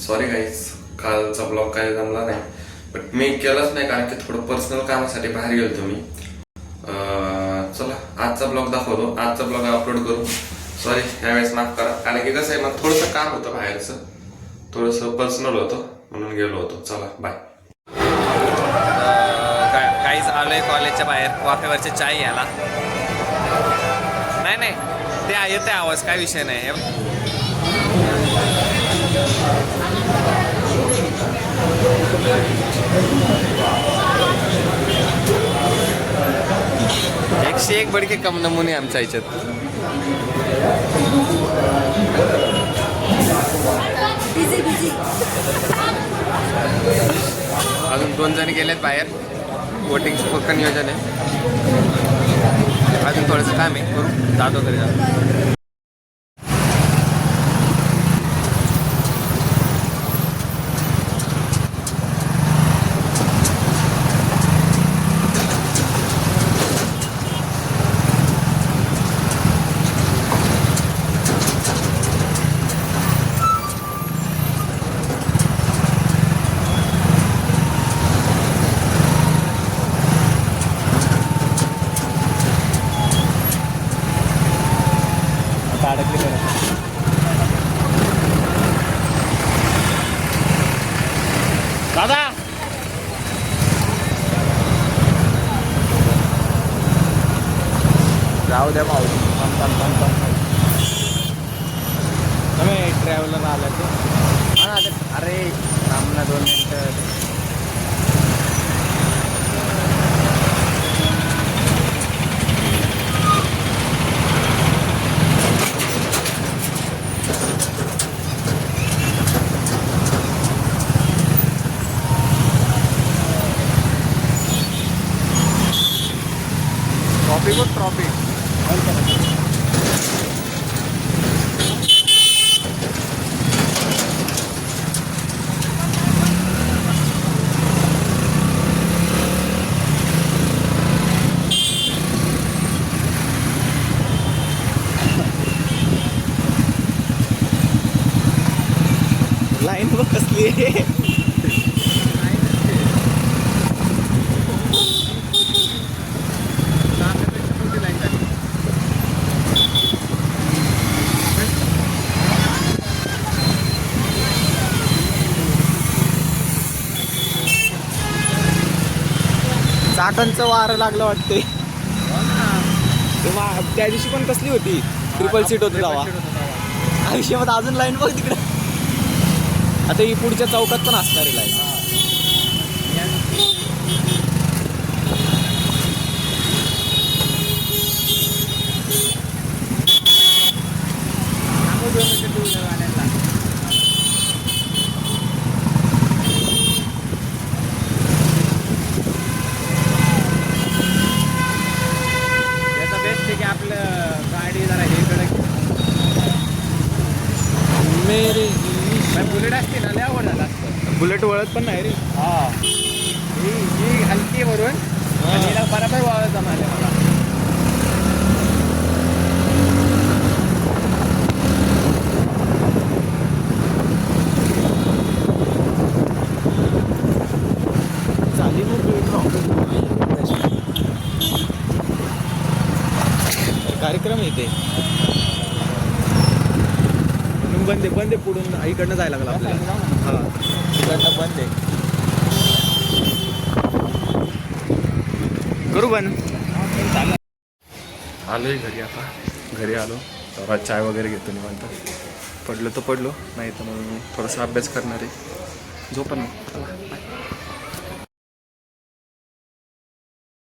Sorry guys, कालचा blog काय जमला नाही, बट मी केलाच नाही कारण की थोडं पर्सनल कामासाठी बाहेर गेलो मी. चला आजचा ब्लॉग दाखवतो, आजचा ब्लॉग अपलोड करू. सॉरी यावेळेस माफ करा, कारण की कसं आहे मग थोडंसं काम होतं बाहेरचं, थोडंसं पर्सनल होतं म्हणून गेलो होतो. चला बाय. काहीच आलोय कॉलेजच्या बाहेर वाफेवरचे चाय याला. नाही ते येते आवाज, काय विषय नाही. एकशे एक बडके कम नमुने आमच्या ह्याच्यात. अजून 2 जण गेलेत बाहेर, वोटिंगचं फक्त नियोजन आहे. अजून थोडंसं काम आहे, करू जातो तरी जातो. दादा जाऊ द्या माऊली. तुम्ही ट्रॅव्हलर आला तो. अरे थांब ना 2 मिनिटं. ट्रॉफिक लाईन बघ कसली आहे. चाकांचं वारं लागलं वाटते. त्या दिवशी पण कसली होती, ट्रिपल सीट होती तेव्हा. आयुष्यामध्ये अजून लाईन बघ तिकडे. आता ही पुढच्या चौकात पण असणार आहे लाईन. बुलेट असते ना, लय आवड झाला असतं. बुलेट वळत पण नाही रे. हा ही हलकी वरून बरोबर वळत जमायला मला. कार्यक्रम येते बंद पुढून इकडनं जायला लागला आपल्याला. हां इकडनं बंद आहे, करू बंद. आलोय घरी. आता घरी आलो तर चाय वगैरे घेतो निवांत. पडलो तर पडलो, नाही तर मग थोडासा अभ्यास करणार आहे. झोपा ना.